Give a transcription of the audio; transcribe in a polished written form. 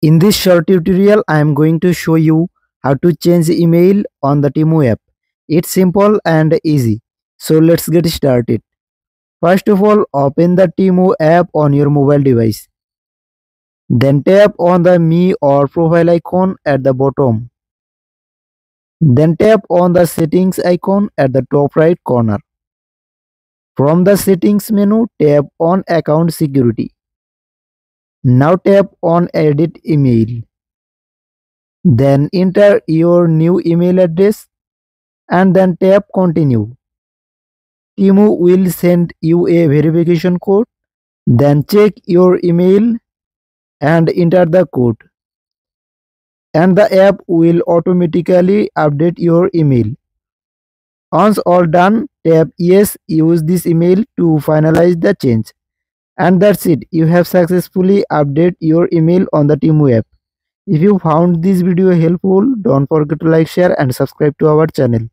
In this short tutorial, I am going to show you how to change email on the Temu app. It's simple and easy. So let's get started. First of all, open the Temu app on your mobile device. Then tap on the Me or profile icon at the bottom. Then tap on the settings icon at the top right corner. From the settings menu, tap on account security. Now tap on edit email. Then enter your new email address and then tap continue. Temu will send you a verification code. Then check your email and enter the code. And the app will automatically update your email. Once all done, tap yes, use this email to finalize the change. And that's it. You have successfully updated your email on the Temu app. If you found this video helpful, don't forget to like, share and subscribe to our channel.